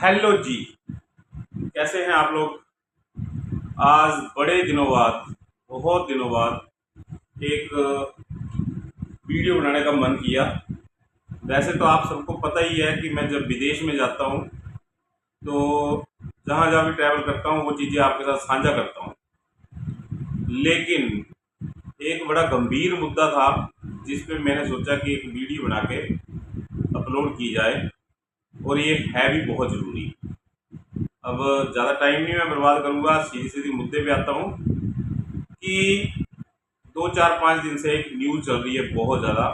Hello जी। कैसे हैं आप लोग। आज बड़े दिनों बाद, बहुत दिनों बाद एक वीडियो बनाने का मन किया। वैसे तो आप सबको पता ही है कि मैं जब विदेश में जाता हूँ तो जहाँ जहाँ भी ट्रैवल करता हूँ वो चीज़ें आपके साथ साझा करता हूँ। लेकिन एक बड़ा गंभीर मुद्दा था जिस पे मैंने सोचा कि एक वीडियो बना के अपलोड की जाए, और ये है भी बहुत ज़रूरी। अब ज़्यादा टाइम नहीं मैं बर्बाद करूँगा, सीधी सीधी मुद्दे पे आता हूँ कि 2 4 5 दिन से एक न्यूज़ चल रही है बहुत ज़्यादा।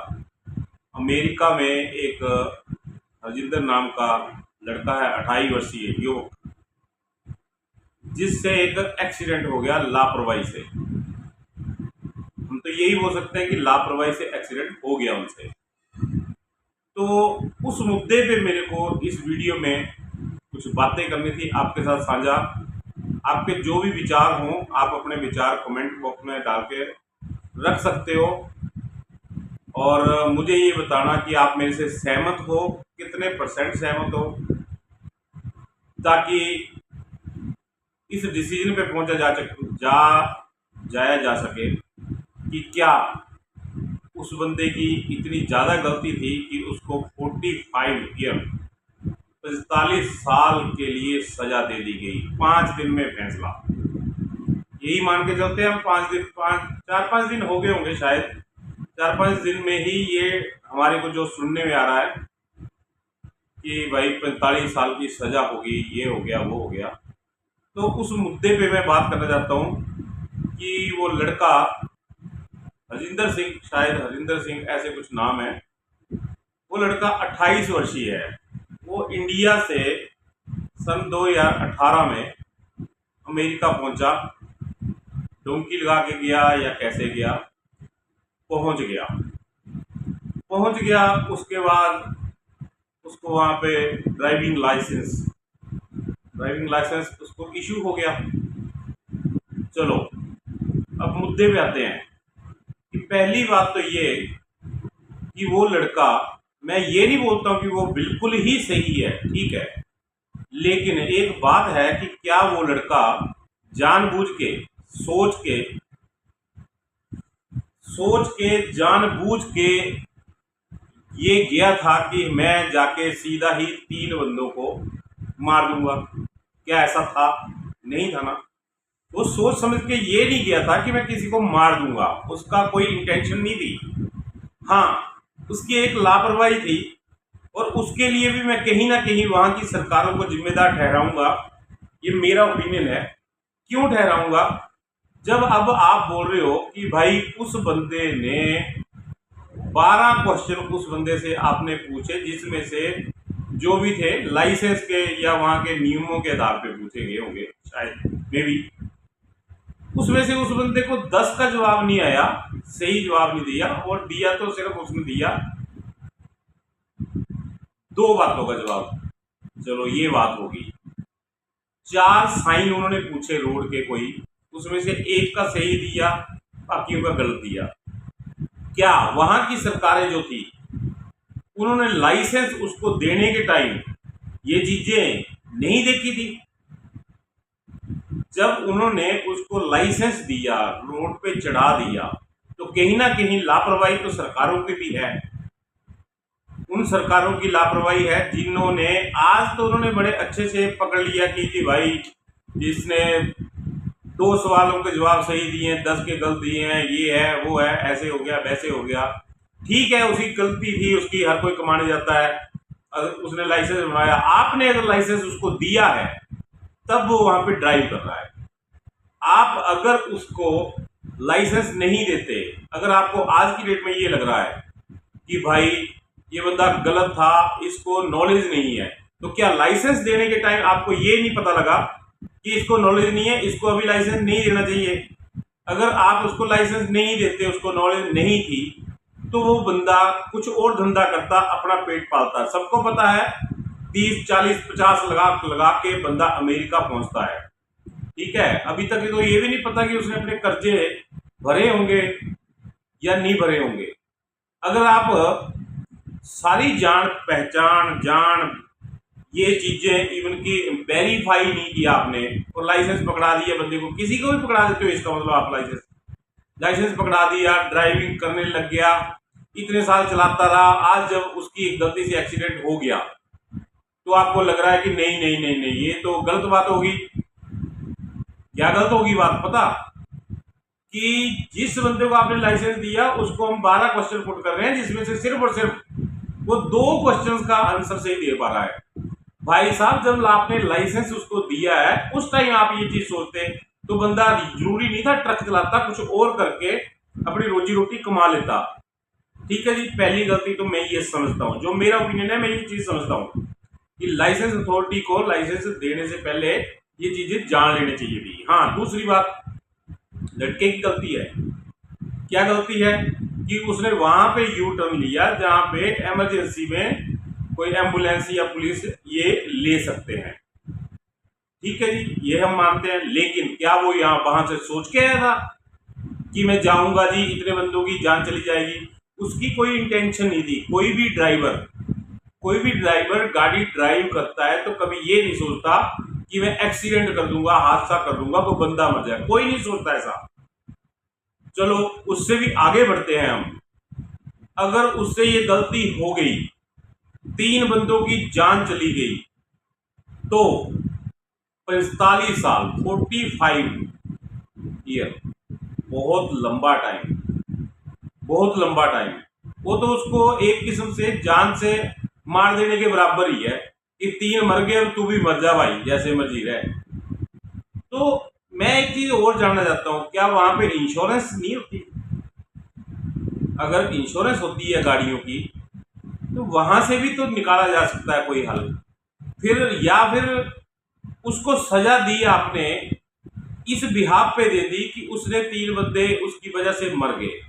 अमेरिका में एक हरजिंदर नाम का लड़का है, 28 वर्षीय युवक, जिससे एक एक्सीडेंट हो गया लापरवाही से। हम तो यही बोल सकते हैं कि लापरवाही से एक्सीडेंट हो गया उनसे। तो उस मुद्दे पे मेरे को इस वीडियो में कुछ बातें करनी थी आपके साथ साझा। आपके जो भी विचार हों आप अपने विचार कमेंट बॉक्स में डाल के रख सकते हो, और मुझे ये बताना कि आप मेरे से सहमत हो, कितने परसेंट सहमत हो, ताकि इस डिसीजन पे पहुंचा जाया जा सके कि क्या उस बंदे की इतनी ज़्यादा गलती थी कि उसको 45 ईयर 45 साल के लिए सजा दे दी गई। 5 दिन में फैसला, यही मान के चलते हैं हम। 5 दिन, 4 5 दिन हो गए होंगे शायद। 4 5 दिन में ही ये हमारे को जो सुनने में आ रहा है कि भाई 45 साल की सजा होगी, ये हो गया वो हो गया। तो उस मुद्दे पे मैं बात करना चाहता हूँ कि वो लड़का हरजिंदर सिंह, शायद हरजिंदर सिंह ऐसे कुछ नाम है, वो लड़का 28 वर्षीय है। वो इंडिया से सन 2018 में अमेरिका पहुंचा। डोंकी लगा के गया या कैसे गया, पहुंच गया। उसके बाद उसको वहाँ पे ड्राइविंग लाइसेंस उसको इशू हो गया। चलो, अब मुद्दे पे आते हैं कि पहली बात तो ये कि वो लड़का, मैं ये नहीं बोलता हूँ कि वो बिल्कुल ही सही है, ठीक है, लेकिन एक बात है कि क्या वो लड़का जानबूझ के सोच के जानबूझ के ये गया था कि मैं जाके सीधा ही 3 बंदों को मार दूंगा? क्या ऐसा था? नहीं था ना। वो सोच समझ के ये नहीं गया था कि मैं किसी को मार दूंगा, उसका कोई इंटेंशन नहीं थी। हाँ, उसकी एक लापरवाही थी, और उसके लिए भी मैं कहीं ना कहीं वहां की सरकारों को जिम्मेदार ठहराऊंगा। ये मेरा ओपिनियन है। क्यों ठहराऊंगा? जब अब आप बोल रहे हो कि भाई उस बंदे ने 12 क्वेश्चन उस बंदे से आपने पूछे, जिसमें से जो भी थे लाइसेंस के या वहां के नियमों के आधार पे पूछे गए होंगे शायद, मे बी। उसमें से उस बंदे को 10 का जवाब नहीं आया, सही जवाब नहीं दिया, और दिया तो सिर्फ उसने दिया 2 बातों का जवाब। चलो, ये बात होगी। 4 साइन उन्होंने पूछे रोड के कोई, उसमें से एक का सही दिया, बाकियों का गलत दिया। क्या वहां की सरकारें जो थी उन्होंने लाइसेंस उसको देने के टाइम ये चीजें नहीं देखी थी? जब उन्होंने उसको लाइसेंस दिया, रोड पे चढ़ा दिया, तो कहीं ना कहीं लापरवाही तो सरकारों की भी है। उन सरकारों की लापरवाही है जिन्होंने, आज तो उन्होंने बड़े अच्छे से पकड़ लिया कि भाई इसने 2 सवालों के जवाब सही दिए हैं, 10 के गलत दिए हैं, ये है वो है, ऐसे हो गया वैसे हो गया। ठीक है, उसकी गलती थी, उसकी हर कोई कमाने जाता है। अगर उसने लाइसेंस बनवाया, आपने अगर लाइसेंस उसको दिया है, तब वो वहां पे ड्राइव कर रहा है। आप अगर उसको लाइसेंस नहीं देते, अगर आपको आज की डेट में ये लग रहा है कि भाई ये बंदा गलत था, इसको नॉलेज नहीं है, तो क्या लाइसेंस देने के टाइम आपको ये नहीं पता लगा कि इसको नॉलेज नहीं है, इसको अभी लाइसेंस नहीं देना चाहिए? अगर आप उसको लाइसेंस नहीं देते, उसको नॉलेज नहीं थी, तो वो बंदा कुछ और धंधा करता, अपना पेट पालता। सबको पता है 30 40 50 लगा के बंदा अमेरिका पहुंचता है, ठीक है। अभी तक तो ये भी नहीं पता कि उसने अपने कर्जे भरे होंगे या नहीं भरे होंगे। अगर आप सारी जान ये चीजें इवन की वेरीफाई नहीं किया आपने और लाइसेंस पकड़ा दिया बंदे को, किसी को भी पकड़ा देते हो इसका मतलब आप लाइसेंस लाइसेंस पकड़ा दिया, ड्राइविंग करने लग गया, इतने साल चलाता रहा, आज जब उसकी एक गलती से एक्सीडेंट हो गया तो आपको लग रहा है कि नहीं नहीं नहीं नहीं ये तो गलत बात होगी। क्या गलत होगी बात पता? कि जिस बंदे को आपने लाइसेंस दिया उसको हम 12 क्वेश्चन पुट कर रहे हैं जिसमें से सिर्फ और सिर्फ वो 2 क्वेश्चंस का आंसर सही दे पा रहा है। भाई साहब जब आपने लाइसेंस उसको दिया है उस टाइम आप ये चीज सोचते तो बंदा जरूरी नहीं था ट्रक चलाता, कुछ और करके अपनी रोजी रोटी कमा लेता। ठीक है जी, पहली गलती तो मैं ये समझता हूँ, जो मेरा ओपिनियन है मैं ये चीज समझता हूँ कि लाइसेंस अथॉरिटी को लाइसेंस देने से पहले ये चीजें जान लेनी चाहिए थी। हाँ, दूसरी बात लड़के की गलती है। क्या गलती है कि उसने वहां पे यू टर्न लिया जहां पे इमरजेंसी में कोई एम्बुलेंस या पुलिस ये ले सकते हैं। ठीक है जी, ये हम मानते हैं, लेकिन क्या वो यहाँ वहां से सोच के आया था कि मैं जाऊंगा जी इतने बंदों की जान चली जाएगी? उसकी कोई इंटेंशन नहीं थी। कोई भी ड्राइवर गाड़ी ड्राइव करता है तो कभी ये नहीं सोचता कि मैं एक्सीडेंट कर दूंगा, हादसा कर दूंगा, कोई बंदा मर जाए, कोई नहीं सोचता ऐसा। चलो उससे भी आगे बढ़ते हैं हम। अगर उससे ये गलती हो गई, 3 बंदों की जान चली गई, तो 45 साल 45 ईयर बहुत लंबा टाइम, बहुत लंबा टाइम। वो तो उसको एक किस्म से जान से मार देने के बराबर ही है कि 3 मर गए और तू भी मर जा भाई, जैसे मर्जी रहे। तो मैं एक चीज और जानना चाहता हूँ, क्या वहां पे इंश्योरेंस नहीं होती? अगर इंश्योरेंस होती है गाड़ियों की तो वहां से भी तो निकाला जा सकता है कोई हल। फिर उसको सजा दी आपने इस बिहाफ पे दे दी कि उसने 3 बंदे उसकी वजह से मर गए।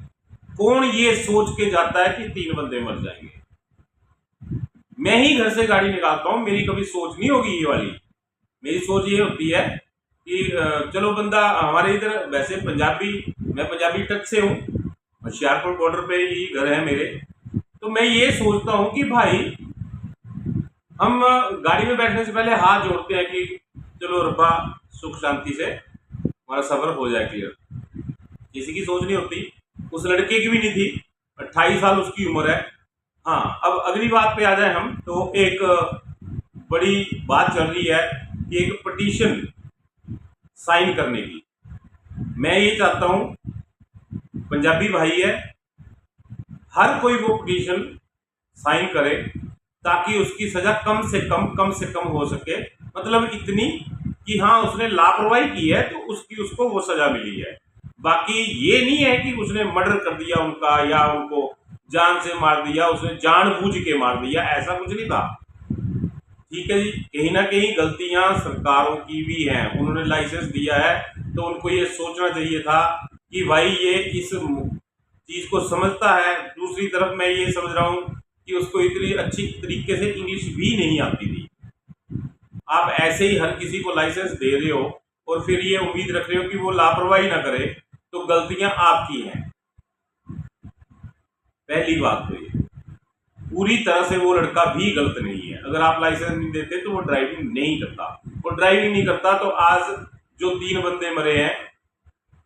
कौन ये सोच के जाता है कि 3 बंदे मर जाएंगे? मैं ही घर से गाड़ी निकालता हूँ, मेरी कभी सोच नहीं होगी ये वाली। मेरी सोच ये होती है कि चलो बंदा हमारे इधर, वैसे मैं पंजाबी टच से हूँ, होशियारपुर बॉर्डर पे ही घर है मेरे। तो मैं ये सोचता हूँ कि भाई हम गाड़ी में बैठने से पहले हाथ जोड़ते हैं कि चलो रब्बा सुख शांति से हमारा सफर हो जाए क्लियर। किसी की सोच नहीं होती, उस लड़के की भी नहीं थी, 28 साल उसकी उम्र है। हाँ, अब अगली बात पे आ जाए हम, तो एक बड़ी बात चल रही है कि एक पिटीशन साइन करने की। मैं ये चाहता हूँ, पंजाबी भाई है, हर कोई वो पिटीशन साइन करे ताकि उसकी सजा कम से कम हो सके। मतलब इतनी कि हाँ उसने लापरवाही की है तो उसको वो सजा मिली है। बाकी ये नहीं है कि उसने मर्डर कर दिया उनका या उनको जान से मार दिया, उसने जानबूझ के मार दिया, ऐसा कुछ नहीं था। ठीक है जी, कहीं ना कहीं गलतियां सरकारों की भी हैं। उन्होंने लाइसेंस दिया है तो उनको ये सोचना चाहिए था कि भाई ये इस चीज को समझता है। दूसरी तरफ मैं ये समझ रहा हूँ कि उसको इतनी अच्छी तरीके से इंग्लिश भी नहीं आती थी। आप ऐसे ही हर किसी को लाइसेंस दे रहे हो और फिर ये उम्मीद रख रहे हो कि वो लापरवाही ना करे, तो गलतियां आपकी हैं। पहली बात तो ये, पूरी तरह से वो लड़का भी गलत नहीं है। अगर आप लाइसेंस नहीं देते तो वो ड्राइविंग नहीं करता, और ड्राइविंग नहीं करता तो आज जो 3 बंदे मरे हैं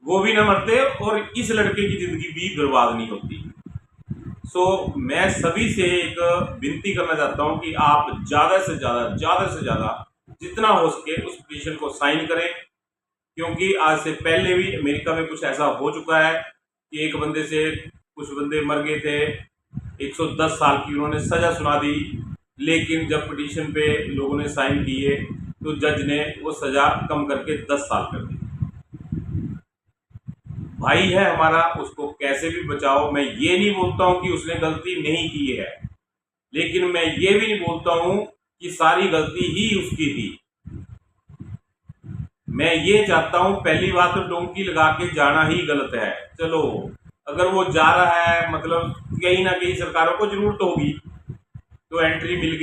वो भी ना मरते और इस लड़के की जिंदगी भी बर्बाद नहीं होती। मैं सभी से एक विनती करना चाहता हूं कि आप ज़्यादा से ज़्यादा जितना हो सके उस पिटीशन को साइन करें, क्योंकि आज से पहले भी अमेरिका में कुछ ऐसा हो चुका है कि एक बंदे से कुछ बंदे मर गए थे, 110 साल की उन्होंने सज़ा सुना दी, लेकिन जब पिटीशन पे लोगों ने साइन किए तो जज ने वो सज़ा कम करके 10 साल कर दी। भाई है हमारा, उसको कैसे भी बचाओ। मैं ये नहीं बोलता हूँ कि उसने गलती नहीं की है, लेकिन मैं ये भी नहीं बोलता हूँ कि सारी गलती ही उसकी थी। मैं ये चाहता हूँ, पहली बात तो डोंकी लगा के जाना ही गलत है। चलो अगर वो जा रहा है, मतलब कहीं ना कहीं सरकारों को जरूरत होगी तो एंट्री मिल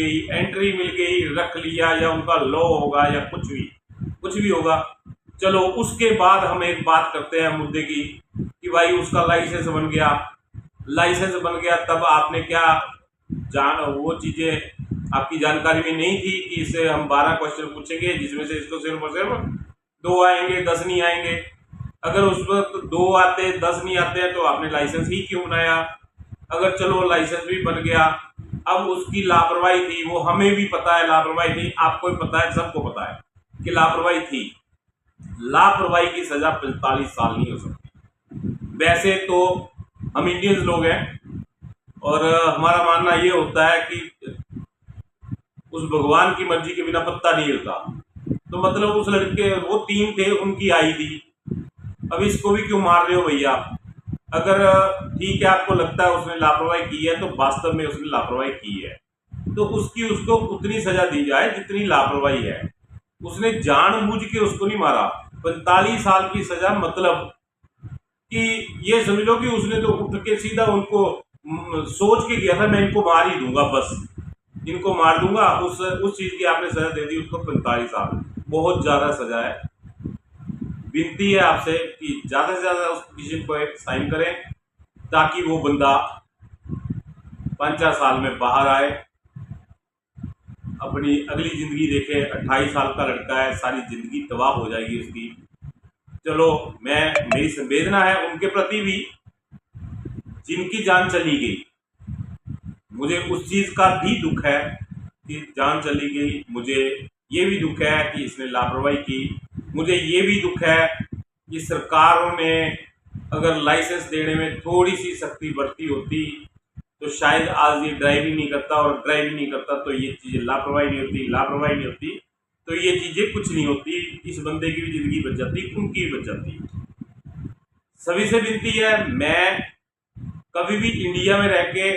गई, रख लिया, या उनका लॉ होगा या कुछ भी होगा। चलो उसके बाद हम एक बात करते हैं मुद्दे की कि भाई उसका लाइसेंस बन गया, तब आपने क्या वो चीज़ें आपकी जानकारी में नहीं थी कि इससे हम 12 क्वेश्चन पूछेंगे, जिसमें से इसको सिर्फ और सिर्फ 2 आएंगे, 10 नहीं आएंगे। अगर उस वक्त 2 आते, 10 नहीं आते हैं, तो आपने लाइसेंस ही क्यों बनाया? अगर चलो लाइसेंस भी बन गया, अब उसकी लापरवाही थी, वो हमें भी पता है लापरवाही थी, आपको भी पता है, सबको पता है कि लापरवाही थी। लापरवाही की सजा 45 साल नहीं हो सकती। वैसे तो हम इंडियंस लोग हैं और हमारा मानना ये होता है कि उस भगवान की मर्जी के बिना पत्ता नहीं हिलता। तो मतलब उस लड़के, वो 3 थे, उनकी आई थी, अब इसको भी क्यों मार रहे हो भैया? अगर ठीक है आपको लगता है उसने लापरवाही की है, तो वास्तव में उसने लापरवाही की है, तो उसको उतनी सजा दी जाए जितनी लापरवाही है। उसने जानबूझ के उसको नहीं मारा। 45 साल की सजा मतलब कि ये समझ लो कि उसने तो उठ के सीधा उनको सोच के किया था, मैं इनको मार ही दूंगा, बस इनको मार दूंगा। उस चीज की आपने सजा दे दी उसको 45 साल, बहुत ज्यादा सजा है। विनती है आपसे कि ज्यादा से ज्यादा उस पिटीशन को साइन करें, ताकि वो बंदा 5-4 साल में बाहर आए, अपनी अगली जिंदगी देखे। 28 साल का लड़का है, सारी जिंदगी तबाह हो जाएगी उसकी। चलो, मेरी संवेदना है उनके प्रति भी जिनकी जान चली गई। मुझे उस चीज का भी दुख है कि जान चली गई, मुझे ये भी दुख है कि इसने लापरवाही की, मुझे ये भी दुख है कि सरकारों ने अगर लाइसेंस देने में थोड़ी सी सख्ती बरती होती तो शायद आज ये ड्राइव ही नहीं करता, और ड्राइव ही नहीं करता तो ये चीज़ें लापरवाही नहीं होती, लापरवाही नहीं होती तो ये चीज़ें कुछ नहीं होती। इस बंदे की भी ज़िंदगी बच जाती, उनकी भी बच जाती। सभी से विनती है, मैं कभी भी इंडिया में रह के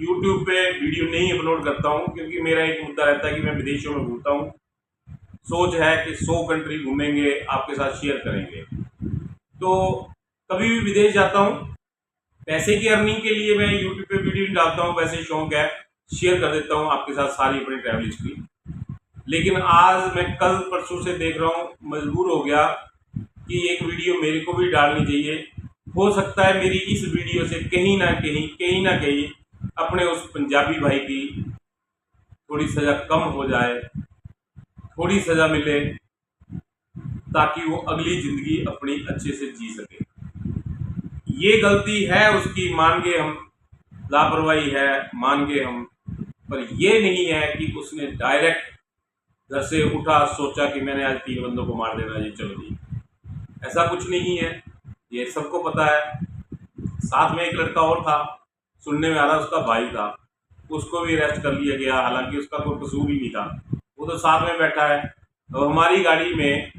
यूट्यूब पे वीडियो नहीं अपलोड करता हूँ, क्योंकि मेरा एक मुद्दा रहता है कि मैं विदेशों में घूमता हूँ। सोच है कि 100 कंट्री घूमेंगे, आपके साथ शेयर करेंगे। तो कभी भी विदेश जाता हूँ, पैसे की अर्निंग के लिए मैं यूट्यूब पे वीडियो नहीं डालता हूँ, वैसे शौक है, शेयर कर देता हूँ आपके साथ सारी अपनी ट्रैवल हिस्ट्री। लेकिन आज मैं कल परसों से देख रहा हूँ, मजबूर हो गया कि एक वीडियो मेरे को भी डालनी चाहिए। हो सकता है मेरी इस वीडियो से कहीं ना कहीं अपने उस पंजाबी भाई की थोड़ी सज़ा कम हो जाए, थोड़ी सज़ा मिले, ताकि वो अगली ज़िंदगी अपनी अच्छे से जी सके। ये गलती है उसकी, मान गए हम, लापरवाही है, मान गए हम, पर ये नहीं है कि उसने डायरेक्ट घर से उठा, सोचा कि मैंने आज 3 बंदों को मार देना, ये चलो जी। ऐसा कुछ नहीं है, ये सबको पता है। साथ में एक लड़का और था, सुनने में आ रहा उसका भाई था, उसको भी अरेस्ट कर लिया गया, हालांकि उसका कोई कसूर ही नहीं था, वो तो साथ में बैठा है। तो हमारी गाड़ी में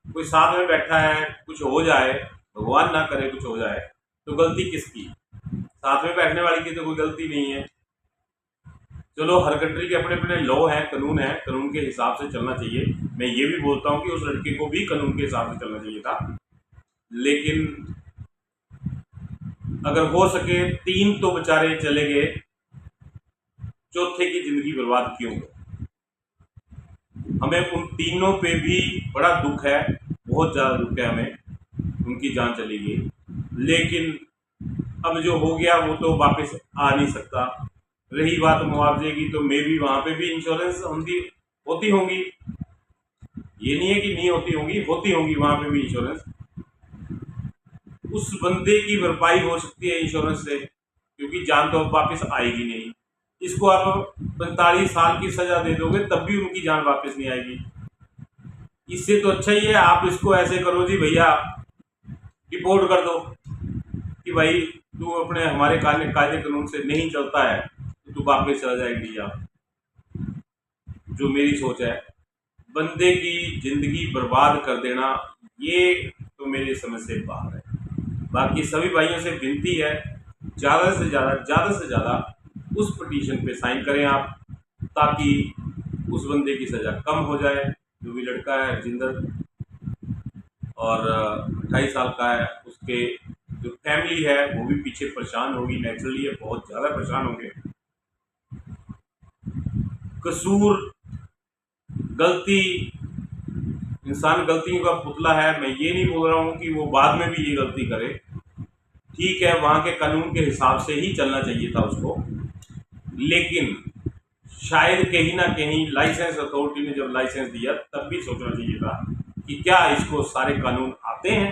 कोई साथ में बैठा है, कुछ हो जाए, भगवान ना करे कुछ हो जाए, तो गलती किसकी? साथ में बैठने वाली की तो कोई गलती नहीं है। चलो, हर कंट्री के अपने अपने लॉ हैं, कानून है, कानून के हिसाब से चलना चाहिए। मैं ये भी बोलता हूँ कि उस लड़के को भी कानून के हिसाब से चलना चाहिए था, लेकिन अगर हो सके 3 तो बेचारे चले गए, चौथे की जिंदगी बर्बाद क्यों हो? हमें उन तीनों पे भी बड़ा दुख है, बहुत ज़्यादा दुख है हमें, उनकी जान चली गई। लेकिन अब जो हो गया वो तो वापस आ नहीं सकता। रही बात मुआवजे की, तो मे भी वहाँ पे भी इंश्योरेंस होती होंगी, ये नहीं है कि नहीं होती होंगी, होती होंगी वहाँ पे भी इंश्योरेंस। उस बंदे की भरपाई हो सकती है इंश्योरेंस से, क्योंकि जान तो अब वापस आएगी नहीं। इसको आप 45 साल की सजा दे दोगे तब भी उनकी जान वापस नहीं आएगी। इससे तो अच्छा ही है आप इसको ऐसे करो जी भैया, रिपोर्ट कर दो कि भाई तू अपने हमारे कायदे कानून से नहीं चलता है, तो तू वापस चला जाए इंडिया। जो मेरी सोच है, बंदे की जिंदगी बर्बाद कर देना, ये तो मेरी समझ से बाहर है। बाकी सभी भाइयों से विनती है, ज़्यादा से ज़्यादा उस पिटीशन पे साइन करें आप, ताकि उस बंदे की सज़ा कम हो जाए। जो भी लड़का है जिंदर और 28 साल का है, उसके जो फैमिली है वो भी पीछे परेशान होगी, नेचुरली है, बहुत ज़्यादा परेशान होंगे। कसूर, गलती, इंसान गलतियों का पुतला है। मैं ये नहीं बोल रहा हूँ कि वो बाद में भी ये गलती करे, ठीक है, वहाँ के कानून के हिसाब से ही चलना चाहिए था उसको, लेकिन शायद कहीं ना कहीं लाइसेंस अथॉरिटी ने जब लाइसेंस दिया तब भी सोचना चाहिए था कि क्या इसको सारे कानून आते हैं,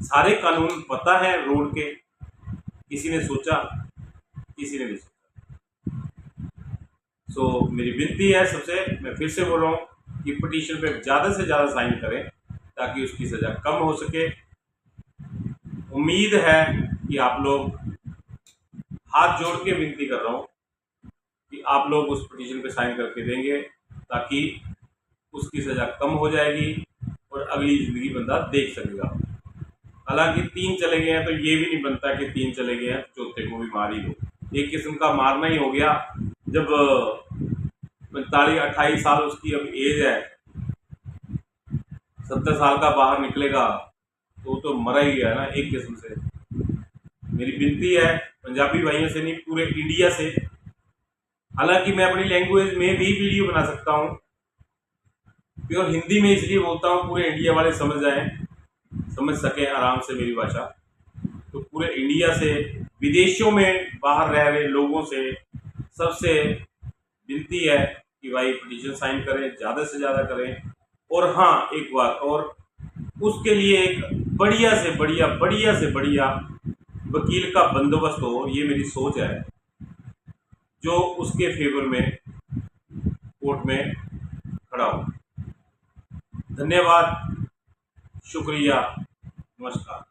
सारे कानून पता है रोड के। किसी ने सोचा? किसी ने नहीं सोचा। मेरी विनती है सबसे, मैं फिर से बोल रहा हूँ कि पिटीशन पे ज़्यादा से ज़्यादा साइन करें ताकि उसकी सज़ा कम हो सके। उम्मीद है कि आप लोग, हाथ जोड़ के विनती कर रहा हूँ कि आप लोग उस पिटीशन पे साइन करके देंगे ताकि उसकी सज़ा कम हो जाएगी और अगली ज़िंदगी बंदा देख सकेगा। हालांकि 3 चले गए हैं तो ये भी नहीं बनता कि 3 चले गए हैं तो चौथे को भी मार ही लो। एक किस्म का मारना ही हो गया। जब 45-28 साल उसकी अब एज है, 70 साल का बाहर निकलेगा तो मरा ही गया ना एक किस्म से। मेरी विनती है पंजाबी भाइयों से नहीं, पूरे इंडिया से। हालांकि मैं अपनी लैंग्वेज में भी वीडियो बना सकता हूँ, प्योर हिंदी में इसलिए बोलता हूँ पूरे इंडिया वाले समझ जाएं, समझ सकें आराम से मेरी भाषा। तो पूरे इंडिया से, विदेशों में बाहर रह रहे लोगों से, सबसे विनती है कि भाई पिटीशन साइन करें, ज़्यादा से ज़्यादा करें। और हाँ, एक बात और, उसके लिए एक बढ़िया से बढ़िया वकील का बंदोबस्त हो, ये मेरी सोच है, जो उसके फेवर में कोर्ट में खड़ा हो। धन्यवाद, शुक्रिया, नमस्कार।